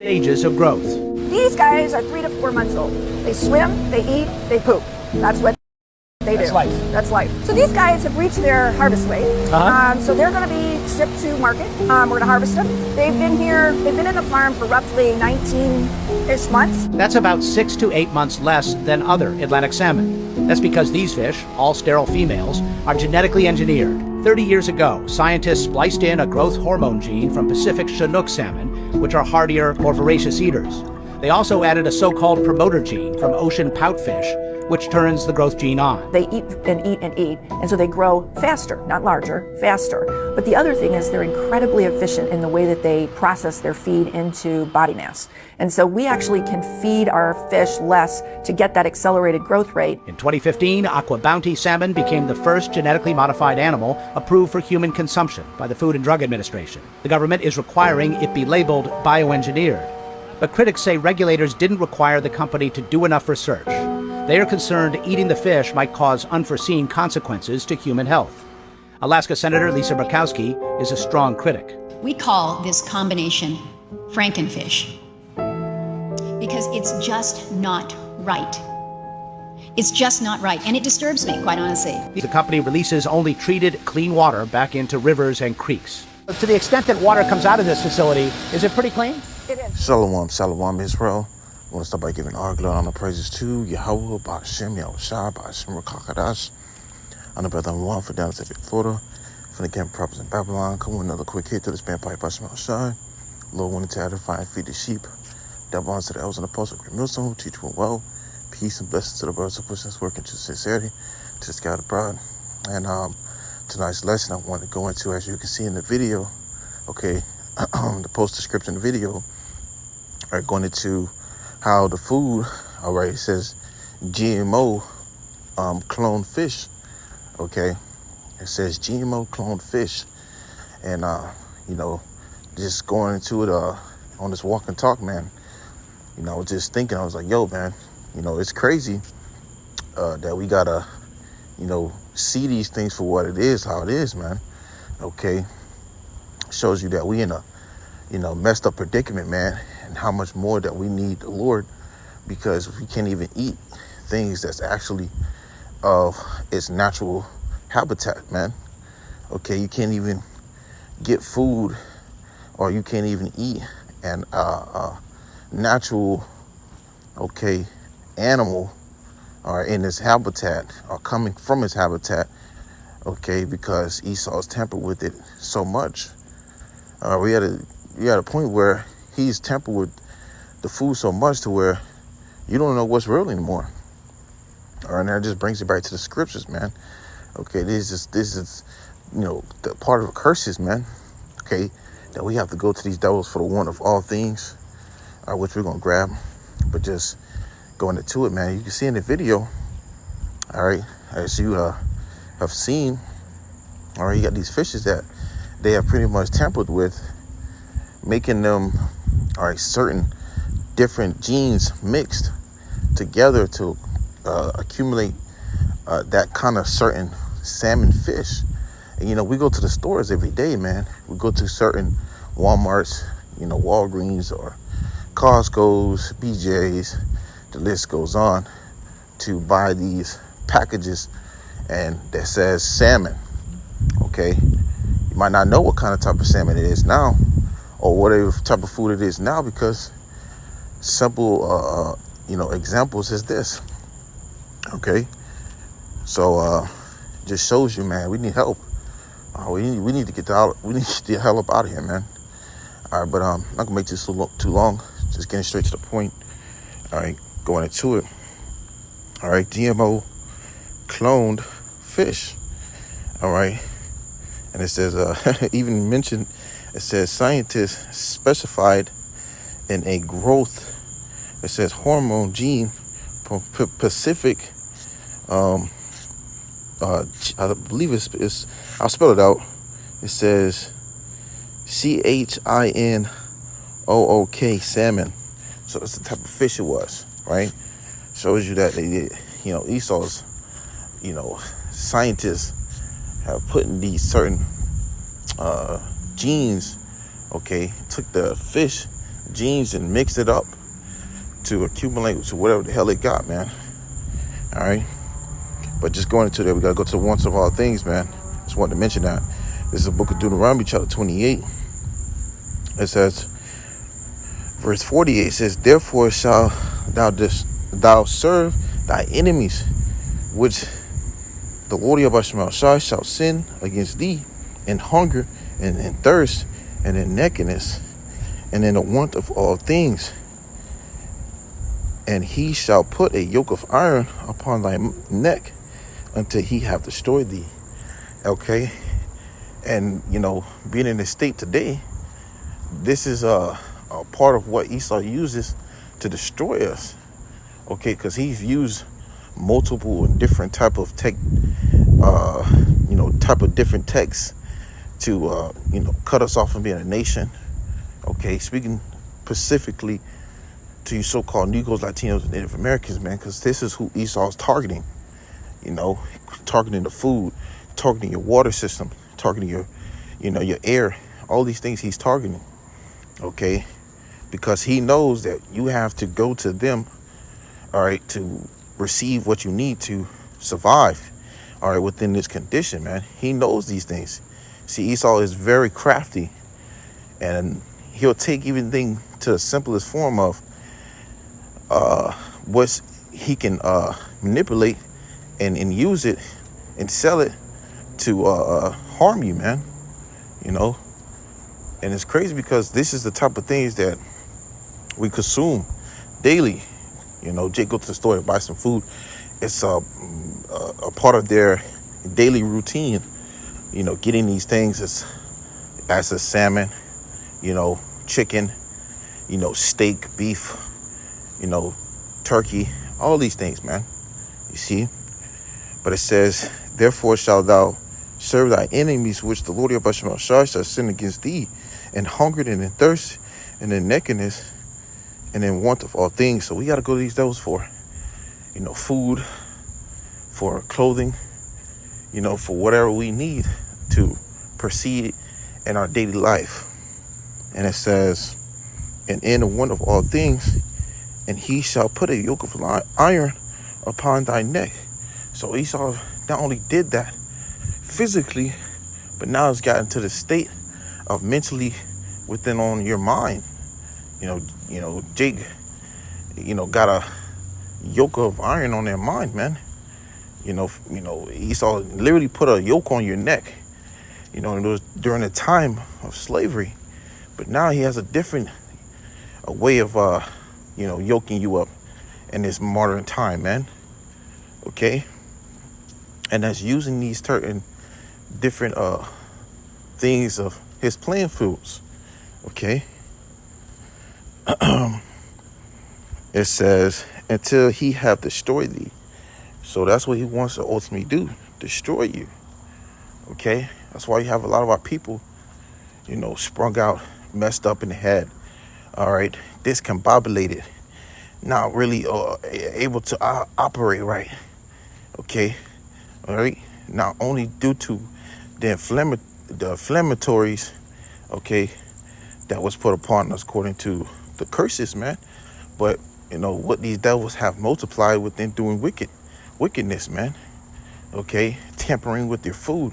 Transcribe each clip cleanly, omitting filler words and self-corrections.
Stages of growth. These guys are 3 to 4 months old. They swim, they eat, they poop. That's what they do. That's life. That's life. So these guys have reached their harvest weight. So they're going to be shipped to market. We're going to harvest them. They've been in the farm for roughly 19-ish months. That's about 6 to 8 months less than other Atlantic salmon. That's because these fish, all sterile females, are genetically engineered. 30 years ago, scientists spliced in a growth hormone gene from Pacific Chinook salmon, which are hardier, more voracious eaters. They also added a so-called promoter gene from ocean poutfish, which turns the growth gene on. They eat and eat and eat, and so they grow faster, not larger, faster. But the other thing is they're incredibly efficient in the way that they process their feed into body mass. And so we actually can feed our fish less to get that accelerated growth rate. In 2015, Aqua Bounty salmon became the first genetically modified animal approved for human consumption by the Food and Drug Administration. The government is requiring it be labeled bioengineered. But critics say regulators didn't require the company to do enough research. They are concerned eating the fish might cause unforeseen consequences to human health. Alaska Senator Lisa Murkowski is a strong critic. We call this combination Frankenfish because it's just not right. It's just not right, and it disturbs me, quite honestly. The company releases only treated, clean water back into rivers and creeks. To the extent that water comes out of this facility, is it pretty clean? It is. Shalom, Israel. I want to start by giving our glory and the praises to YAHAWAH, BAHASHAM, BAHASHAM, QADASH. I'm the brother one for down in Florida. From the camp properties in Babylon. Come with another quick hit to this band pipe by Shine. Lord wanted to edify and feed the sheep. That bonds to the elders and apostles of MILLSTONE, who teach one well. Peace and blessings to the brothers who push us working to sincerity, to the sky of the bride. And tonight's lesson I want to go into, as you can see in the video, okay, the post description of the video, are going into how the food, all right, it says GMO cloned fish, okay, it says GMO cloned fish, and you know, just going into it on this walk and talk, man, you know, just thinking, I was like, yo, man, you know, it's crazy that we gotta, you know, see these things for what it is, how it is, man. Okay, shows you that we in a, you know, messed up predicament, man, and how much more that we need the Lord, because we can't even eat things that's actually its natural habitat, man. Okay, you can't even get food, or you can't even eat an natural, okay, animal or in its habitat or coming from its habitat, okay, because Esau's tempered with it so much. We had a point where he's tempered with the food so much to where you don't know what's real anymore. All right, and that just brings it back to the scriptures, man. Okay, this is you know, the part of the curses, man. Okay, that we have to go to these devils for the one of all things, which we're gonna grab, but just going into it, man. You can see in the video, all right, as you have seen, all right, you got these fishes that they have pretty much tampered with, making them, all right, certain different genes mixed together to accumulate that kind of certain salmon fish. And you know, we go to the stores every day, man. We go to certain Walmarts, you know, Walgreens or Costco's, BJ's, the list goes on, to buy these packages and that says salmon. Okay, you might not know what kind of type of salmon it is now, or whatever type of food it is now, because simple you know, examples is this. Okay, so just shows you, man, we need help. We need to get the hell up out of here, man. All right, but I'm not gonna make this too long. Just getting straight to the point. All right, going into it. All right, GMO cloned fish. All right, and it says even mentioned, it says scientists specified in a growth, it says hormone gene from Pacific, I believe it's I'll spell it out. It says CHINOOK salmon. So it's the type of fish it was, right? Shows you that they did, you know, Esau's, you know, scientists have put in these certain genes, okay, took the fish, genes and mix it up to accumulate to whatever the hell they got, man. All right. But just going into that, we got to go to the wants of all things, man. Just wanted to mention that. This is the book of Deuteronomy, chapter 28. It says, verse 48 says, therefore shall thou serve thy enemies, which the Lord YAHAWASHI shall send against thee in hunger and in thirst and in nakedness and in the want of all things. And he shall put a yoke of iron upon thy neck until he have destroyed thee. Okay. And, being in this state today, this is a part of what Esau uses to destroy us. Okay. Because he's used multiple and different type of different texts to, cut us off from being a nation. Okay. Speaking specifically to you so-called Negroes, Latinos, and Native Americans, man, because this is who Esau's targeting. Targeting the food, targeting your water system, targeting your air, all these things he's targeting. Okay, because he knows that you have to go to them, all right, to receive what you need to survive, all right, within this condition, man. He knows these things. See, Esau is very crafty, and he'll take everything to the simplest form of what he can manipulate and use it and sell it to harm you, man. And it's crazy because this is the type of things that we consume daily. Jake go to the store to buy some food. It's a part of their daily routine, getting these things as a salmon, chicken, steak, beef, turkey, all these things, man. You see? But it says, therefore shalt thou serve thy enemies, which the Lord YAHAWASHI shall send against thee, in hunger and in thirst and in nakedness and in want of all things. So we got to go to these devils for, food, for clothing, for whatever we need to proceed in our daily life. And it says, and in the want of all things, and he shall put a yoke of iron upon thy neck. So Esau not only did that physically, but now it's gotten to the state of mentally within on your mind. Jake, got a yoke of iron on their mind, man. Esau literally put a yoke on your neck. It was during the time of slavery, but now he has a different way of yoking you up in this modern time, man. Okay. And that's using these certain different things of his plant foods. Okay. It says, until he have destroyed thee. So that's what he wants to ultimately do, destroy you. Okay. That's why you have a lot of our people, sprung out, messed up in the head. All right. Discombobulated. Not really able to operate right. Okay. All right. Not only due to the inflammatories, okay, that was put upon us according to the curses, man, but what these devils have multiplied within doing wickedness, man. Okay, tampering with your food,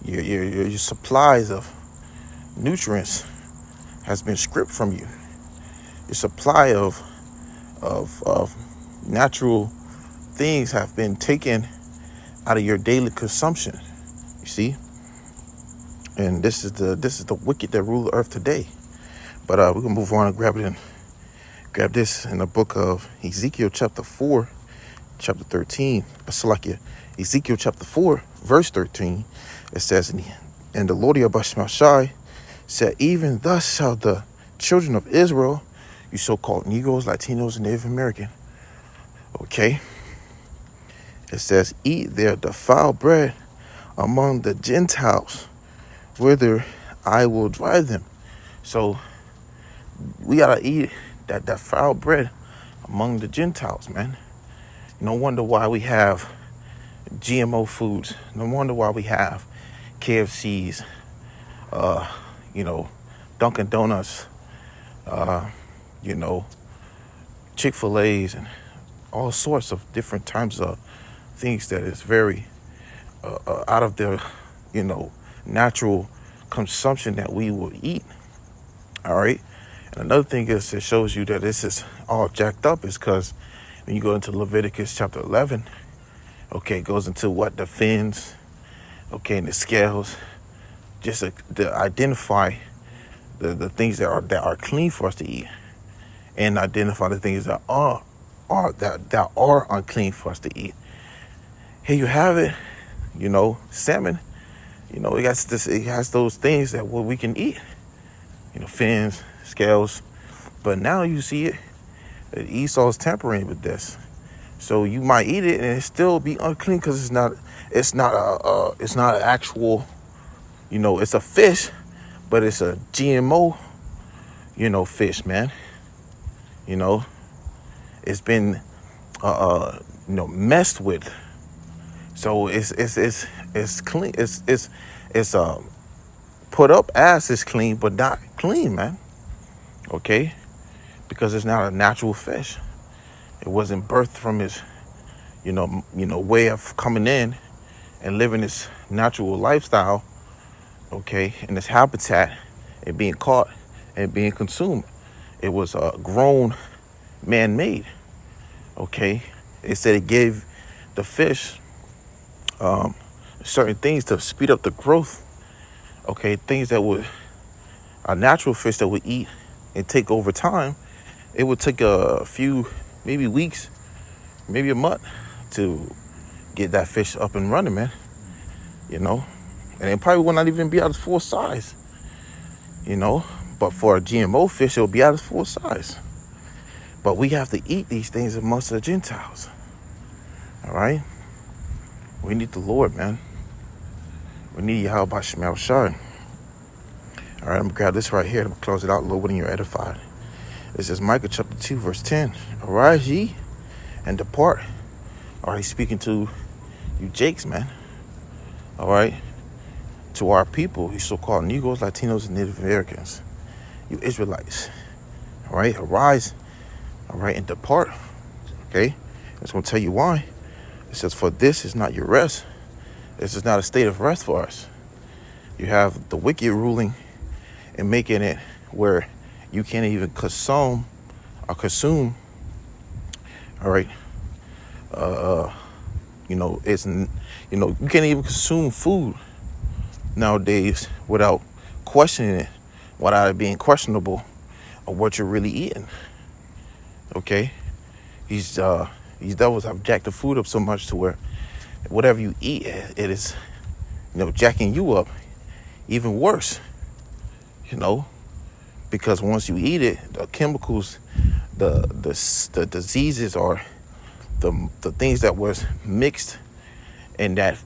your supplies of nutrients has been stripped from you. Your supply of natural things have been taken out of your daily consumption. You see, and this is the wicked that rule the earth today. But we're gonna move on and grab this in the book of Ezekiel chapter 4, chapter 13. Ezekiel chapter 4, verse 13. It says, and the Lord YAHAWASHI said, even thus shall the children of Israel, you so-called Negroes, Latinos, and Native American, okay, it says, eat their defiled bread among the Gentiles, whither I will drive them. So we gotta eat that defiled bread among the Gentiles, man. No wonder why we have GMO foods. No wonder why we have KFCs, Dunkin' Donuts, you know, Chick-fil-A's and all sorts of different types of things that is very out of the, you know, natural consumption that we will eat. All right. And another thing is, it shows you that this is all jacked up is because when you go into Leviticus chapter 11, okay, it goes into what the fins, okay, and the scales, just to identify the things that are clean for us to eat, and identify the things that are unclean for us to eat. Here you have it, you know, salmon, you know, it has those things that what we can eat, you know, fins, scales, but now you see it, that Esau's tampering with this, so you might eat it and it still be unclean because it's not an actual, you know, it's a fish, but it's a GMO, you know, fish, man. You know, it's been you know, messed with, so it's clean. It's put up as it's clean, but not clean, man. Okay, because it's not a natural fish. It wasn't birthed from his, you know, way of coming in and living this natural lifestyle. Okay, in this habitat and being caught and being consumed. It was grown, man-made. Okay, it said it gave the fish certain things to speed up the growth. Okay, things that would a natural fish that would eat and take over time. It would take a few, maybe weeks, maybe a month to get that fish up and running, man. You know, and it probably will not even be at its full size. You know, but for a GMO fish, it'll be at its full size. But we have to eat these things amongst the Gentiles. All right? We need the Lord, man. We need YAHAWASHI. All right, I'm going to grab this right here. I'm going to close it out, Lord, when you're edified. This is Micah chapter 2, verse 10. Arise ye and depart. All right, he's speaking to you Jakes, man. All right? To our people, you so-called Negroes, Latinos, and Native Americans. You Israelites. All right? Arise. All right? And depart. Okay? It's going to tell you why. It says, for this is not your rest. This is not a state of rest for us. You have the wicked ruling and making it where you can't even consume. All right? You know, it's, you know, you can't even consume food nowadays without questioning it, without it being questionable of what you're really eating. Okay? These devils have jacked the food up so much to where whatever you eat, it is, you know, jacking you up even worse, you know, because once you eat it, the chemicals, the diseases or the things that was mixed in that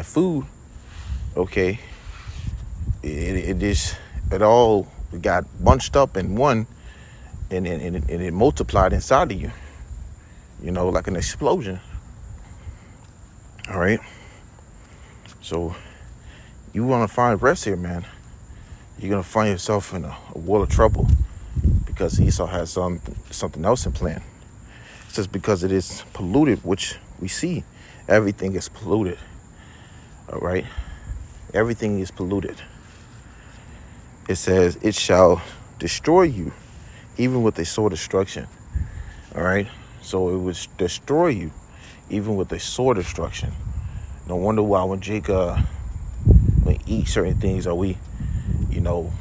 food, okay, it all got bunched up in one, and it multiplied inside of you, you know, like an explosion. All right, so you want to find rest here, man. You're gonna find yourself in a world of trouble because Esau has something else in plan. It says because it is polluted, which we see, everything is polluted. All right, everything is polluted. It says it shall destroy you, even with a sword destruction. All right, so it would destroy you, even with a sword destruction. No wonder why when Jacob we eat certain things, or we, you know,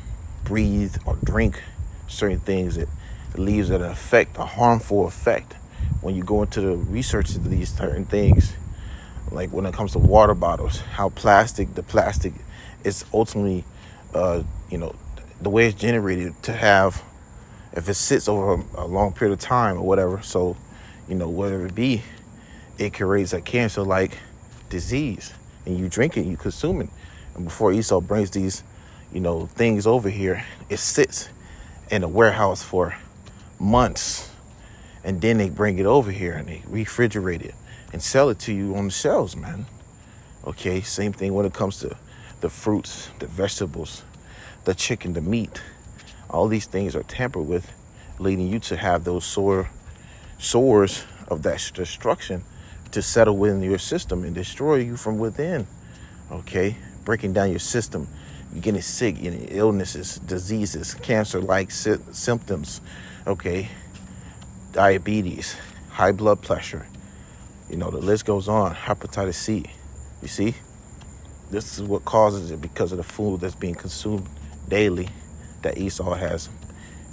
breathe or drink certain things, it leaves an effect, a harmful effect. When you go into the research of these certain things, like when it comes to water bottles, how the plastic is ultimately, you know, the way it's generated to have, if it sits over a long period of time or whatever, so, you know, whether it be, it can raise a cancer-like disease, and you drink it, you consume it. And before Esau brings these, you know, things over here, it sits in a warehouse for months, and then they bring it over here and they refrigerate it and sell it to you on the shelves, man. Okay, same thing when it comes to the fruits, the vegetables, the chicken, the meat. All these things are tampered with leading you to have those sores of that destruction to settle within your system and destroy you from within. Okay, breaking down your system, you're getting sick, illnesses, diseases, cancer-like symptoms. Okay, diabetes, high blood pressure. The list goes on. Hepatitis C. You see, this is what causes it, because of the food that's being consumed daily that Esau has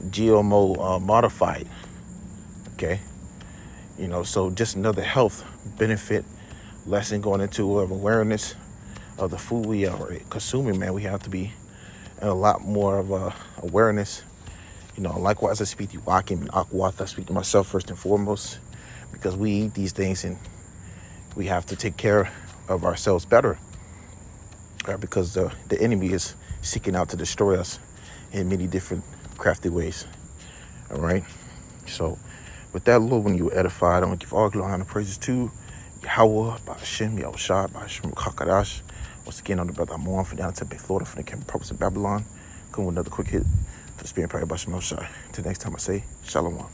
GMO modified. Okay, so just another health benefit lesson going into awareness of the food we are consuming, man. We have to be in a lot more of awareness. Likewise, I speak to Joachim and Aquath. I speak to myself first and foremost, because we eat these things and we have to take care of ourselves better, right? Because the enemy is seeking out to destroy us in many different crafty ways. All right. So with that, Lord, when you were edified, I want to give all glory and praises to YAHAWAH, BAHASHAM, YAHAWASHI, BAHASHAM, QADASH. Once again, on the brother I'm on for down Tempe, Florida, from the Campbell Prophets of Babylon. Come with another quick hit for the Spirit Prayer, BAHASHAM, YAHAWASHI. Till next time, I say, Shalom.